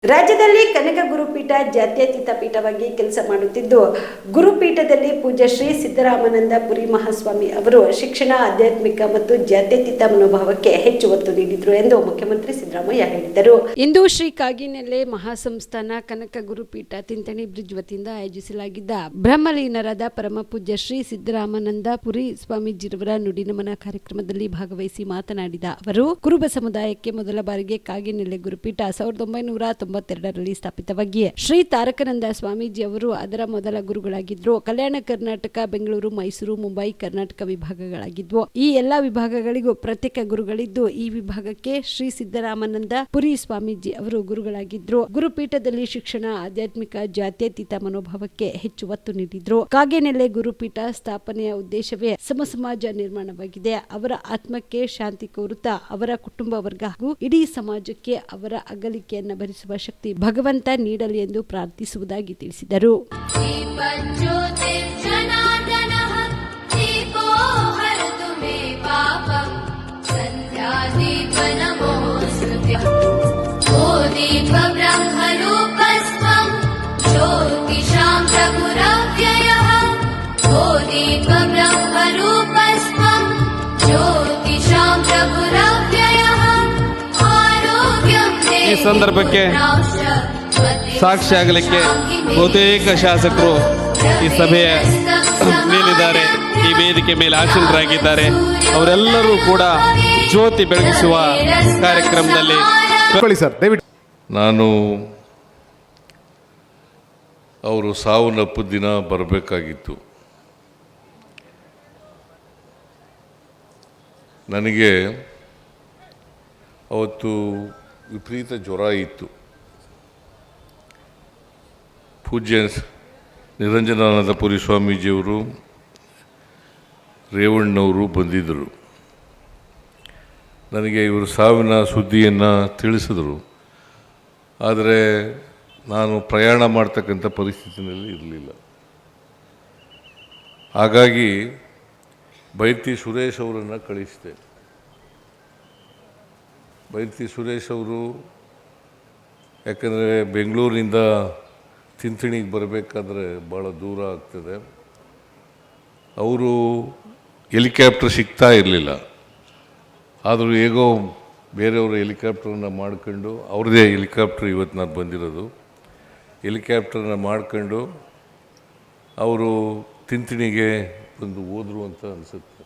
ರಾಜ್ಯದಲ್ಲಿ ಕನಕ ಗುರುಪೀಠ ಜಾತ್ಯತೀತ ಪೀಠವಾಗಿ ಕೆಲಸ ಮಾಡುತ್ತಿದ್ದು, ಗುರುಪೀಠದಲ್ಲಿ ಪೂಜ್ಯ ಶ್ರೀ ಸಿದ್ದರಾಮಾನಂದ ಪುರಿ ಮಹಾಸ್ವಾಮಿ ಅವರು ಶಿಕ್ಷಣ, ಆಧ್ಯಾತ್ಮಿಕ ಮತ್ತು ಜಾತ್ಯತೀತ ಮನೋಭಾವಕ್ಕೆ ಹೆಚ್ಚು ಒತ್ತು ನೀಡಿದರು ಎಂದು ಮುಖ್ಯಮಂತ್ರಿ ಸಿದ್ದರಾಮಯ್ಯ ಹೇಳಿದರು. ಇಂದು ಶ್ರೀ ಕಾಗಿನೆಲೆ ಮಹಾಸಂಸ್ಥಾನ ಕನಕ ಗುರುಪೀಠ ತಿಂತಣಿ ಬ್ರಿಡ್ಜ್ ವತಿಯಿಂದ ಆಯೋಜಿಸಲಾಗಿದ್ದ ಬ್ರಹ್ಮಲೀನರಾದ ಪರಮ ಪೂಜ್ಯ ಶ್ರೀ ಸಿದ್ದರಾಮಾನಂದ ಪುರಿ ಸ್ವಾಮೀಜಿರವರ ನುಡಿನಮನ ಕಾರ್ಯಕ್ರಮದಲ್ಲಿ ಭಾಗವಹಿಸಿ ಮಾತನಾಡಿದ ಅವರು, ಕುರುಬ ಸಮುದಾಯಕ್ಕೆ ಮೊದಲ ಬಾರಿಗೆ ಕಾಗಿನೆಲೆ ಗುರುಪೀಠ 1992ರಲ್ಲಿ ಸ್ಥಾಪಿತವಾಗಿ ಶ್ರೀ ತಾರಕಾನಂದ ಸ್ವಾಮೀಜಿ ಅವರು ಅದರ ಮೊದಲ ಗುರುಗಳಾಗಿದ್ರು. ಕಲ್ಯಾಣ ಕರ್ನಾಟಕ, ಬೆಂಗಳೂರು, ಮೈಸೂರು, ಮುಂಬೈ, ಕರ್ನಾಟಕ ವಿಭಾಗಗಳಾಗಿದ್ವು. ಈ ಎಲ್ಲಾ ವಿಭಾಗಗಳಿಗೂ ಪ್ರತ್ಯೇಕ ಗುರುಗಳಿದ್ದು, ಈ ವಿಭಾಗಕ್ಕೆ ಶ್ರೀ ಸಿದ್ದರಾಮಾನಂದ ಪುರಿ ಸ್ವಾಮೀಜಿ ಅವರು ಗುರುಗಳಾಗಿದ್ರು. ಗುರುಪೀಠದಲ್ಲಿ ಶಿಕ್ಷಣ, ಆಧ್ಯಾತ್ಮಿಕ, ಜಾತ್ಯತೀತ ಮನೋಭಾವಕ್ಕೆ ಹೆಚ್ಚು ಒತ್ತು ನೀಡಿದ್ರು. ಕಾಗಿನೆಲೆ ಗುರುಪೀಠ ಸ್ಥಾಪನೆಯ ಉದ್ದೇಶವೇ ಸಮಸಮಾಜ ನಿರ್ಮಾಣವಾಗಿದೆ. ಅವರ ಆತ್ಮಕ್ಕೆ ಶಾಂತಿ ಕೋರುತ್ತಾ ಅವರ ಕುಟುಂಬ ವರ್ಗ ಹಾಗೂ ಇಡೀ ಸಮಾಜಕ್ಕೆ ಅವರ ಅಗಲಿಕೆಯನ್ನು ಭರಿಸುವ ಶಕ್ತಿ ಭಗವಂತ ನೀಡಲಿ ಎಂದು ಪ್ರಾರ್ಥಿಸುವುದಾಗಿ ತಿಳಿಸಿದರು. ಈ ಸಂದರ್ಭಕ್ಕೆ ಸಾಕ್ಷಿಯಾಗಲಿಕ್ಕೆ ಬಹುತೇಕ ಶಾಸಕರು ಈ ಸಭೆಯ ಮೇಲಿದ್ದಾರೆ, ಈ ವೇದಿಕೆ ಮೇಲೆ ಆಸೀನರಾಗಿದ್ದಾರೆ. ಅವರೆಲ್ಲರೂ ಕೂಡ ಜ್ಯೋತಿ ಬೆಳಗಿಸುವ ಕಾರ್ಯಕ್ರಮದಲ್ಲಿ ನಾನು ಅವರು ಸಾವನ್ನಪ್ಪು ದಿನ ಬರಬೇಕಾಗಿತ್ತು. ನನಗೆ ಅವತ್ತು ವಿಪರೀತ ಜ್ವರ ಇತ್ತು. ಪೂಜ್ಯ ನಿರಂಜನಾನಂದ ಪುರಿ ಸ್ವಾಮೀಜಿಯವರು, ರೇವಣ್ಣವರು ಬಂದಿದ್ದರು. ನನಗೆ ಇವರು ಸಾವಿನ ಸುದ್ದಿಯನ್ನು ತಿಳಿಸಿದರು. ಆದರೆ ನಾನು ಪ್ರಯಾಣ ಮಾಡ್ತಕ್ಕಂಥ ಪರಿಸ್ಥಿತಿಯಲ್ಲಿ ಇರಲಿಲ್ಲ. ಹಾಗಾಗಿ ಬೈರ್ತಿ ಸುರೇಶ್ ಅವರನ್ನು ಕಳಿಸಿದೆ. ಬೈರ್ತಿ ಸುರೇಶ್ ಅವರು, ಯಾಕಂದರೆ ಬೆಂಗಳೂರಿನಿಂದ ತಿಂತಣಿಗೆ ಬರಬೇಕಾದ್ರೆ ಭಾಳ ದೂರ ಆಗ್ತದೆ. ಅವರು ಹೆಲಿಕಾಪ್ಟರ್ ಸಿಗ್ತಾ ಇರಲಿಲ್ಲ. ಆದರೂ ಹೇಗೋ ಬೇರೆಯವರು ಹೆಲಿಕಾಪ್ಟರನ್ನ ಮಾಡ್ಕೊಂಡು, ಅವ್ರದ್ದೇ ಹೆಲಿಕಾಪ್ಟರ್ ಇವತ್ತು ನಾನು ಬಂದಿರೋದು, ಹೆಲಿಕಾಪ್ಟರನ್ನ ಮಾಡ್ಕೊಂಡು ಅವರು ತಿಂತಣಿಗೆ ಬಂದು ಹೋದರು ಅಂತ ಅನಿಸುತ್ತೆ.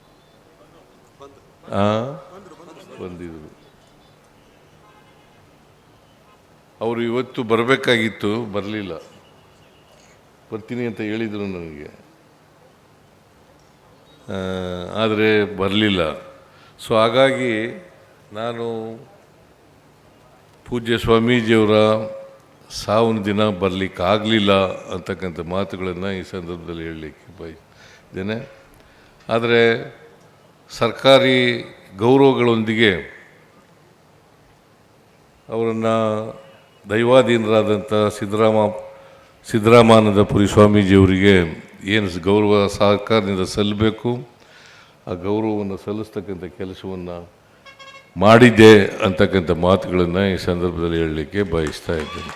ಬಂದಿದ್ದರು. ಅವರು ಇವತ್ತು ಬರಬೇಕಾಗಿತ್ತು, ಬರಲಿಲ್ಲ. ಬರ್ತೀನಿ ಅಂತ ಹೇಳಿದರು ನನಗೆ, ಆದರೆ ಬರಲಿಲ್ಲ. ಸೊ ಹಾಗಾಗಿ ನಾನು ಪೂಜ್ಯ ಸ್ವಾಮೀಜಿಯವರ ಸಾವಿನ ದಿನ ಬರಲಿಕ್ಕಾಗಲಿಲ್ಲ ಅಂತಕ್ಕಂಥ ಮಾತುಗಳನ್ನು ಈ ಸಂದರ್ಭದಲ್ಲಿ ಹೇಳಲಿಕ್ಕೆ ಬಯಸಿದ್ದೇನೆ. ಆದರೆ ಸರ್ಕಾರಿ ಗೌರವಗಳೊಂದಿಗೆ ಅವರನ್ನು ದೈವಾಧೀನರಾದಂಥ ಸಿದ್ದರಾಮಾನಂದ ಪುರಿ ಸ್ವಾಮೀಜಿಯವರಿಗೆ ಏನು ಗೌರವ ಸರ್ಕಾರದಿಂದ ಸಲ್ಲಬೇಕು, ಆ ಗೌರವವನ್ನು ಸಲ್ಲಿಸ್ತಕ್ಕಂಥ ಕೆಲಸವನ್ನು ಮಾಡಿದ್ದೆ ಅಂತಕ್ಕಂಥ ಮಾತುಗಳನ್ನು ಈ ಸಂದರ್ಭದಲ್ಲಿ ಹೇಳಲಿಕ್ಕೆ ಬಯಸ್ತಾ ಇದ್ದೇನೆ.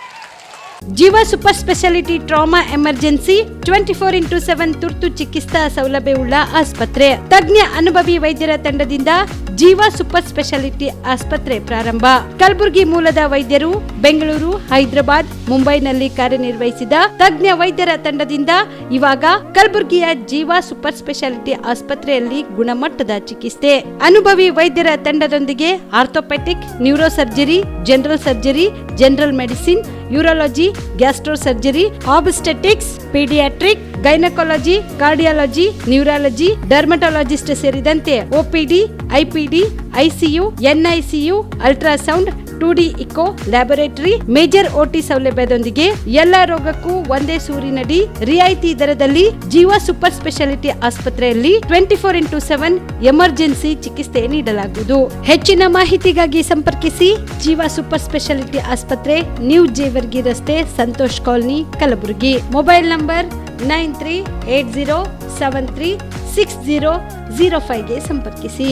ಜೀವ super speciality trauma emergency 24x7 ತುರ್ತು ಚಿಕಿತ್ಸಾ ಸೌಲಭ್ಯವುಳ್ಳ ಆಸ್ಪತ್ರೆ. ತಜ್ಞ ಅನುಭವಿ ವೈದ್ಯರ ತಂಡದಿಂದ ಜೀವ ಸೂಪರ್ ಸ್ಪೆಷಾಲಿಟಿ ಆಸ್ಪತ್ರೆ ಪ್ರಾರಂಭ. ಕಲಬುರಗಿ ಮೂಲದ ವೈದ್ಯರು ಬೆಂಗಳೂರು, ಹೈದರಾಬಾದ್, ಮುಂಬೈನಲ್ಲಿ ಕಾರ್ಯನಿರ್ವಹಿಸಿದ ತಜ್ಞ ವೈದ್ಯರ ತಂಡದಿಂದ ಇವಾಗ ಕಲಬುರಗಿಯ ಜೀವ ಸೂಪರ್ ಸ್ಪೆಷಾಲಿಟಿ ಆಸ್ಪತ್ರೆಯಲ್ಲಿ ಗುಣಮಟ್ಟದ ಚಿಕಿತ್ಸೆ. ಅನುಭವಿ ವೈದ್ಯರ ತಂಡದೊಂದಿಗೆ orthopaedic, neuro surgery, general surgery, general medicine, urology, gastro surgery, obstetrics, paediatric, gynaecology, cardiology, neurology, dermatologist ಸೇರಿದಂತೆ OPD, IPD, ICU, NICU, ultrasound, 2D echo, laboratory, major OT ಸೌಲಭ್ಯದೊಂದಿಗೆ ಎಲ್ಲಾ ರೋಗಕ್ಕೂ ಒಂದೇ ಸೂರಿನಡಿ ರಿಯಾಯಿತಿ ದರದಲ್ಲಿ ಜೀವ ಸೂಪರ್ ಸ್ಪೆಷಾಲಿಟಿ ಆಸ್ಪತ್ರೆಯಲ್ಲಿ 24x7 ಎಮರ್ಜೆನ್ಸಿ ಚಿಕಿತ್ಸೆ ನೀಡಲಾಗುವುದು. ಹೆಚ್ಚಿನ ಮಾಹಿತಿಗಾಗಿ ಸಂಪರ್ಕಿಸಿ ಜೀವ ಸೂಪರ್ ಸ್ಪೆಷಾಲಿಟಿ ಆಸ್ಪತ್ರೆ, ನ್ಯೂ ಜೇವರ್ಗಿ ರಸ್ತೆ, Santosh colony, Kalaburagi. Mobile number 9380736005ಗೆ ಸಂಪರ್ಕಿಸಿ.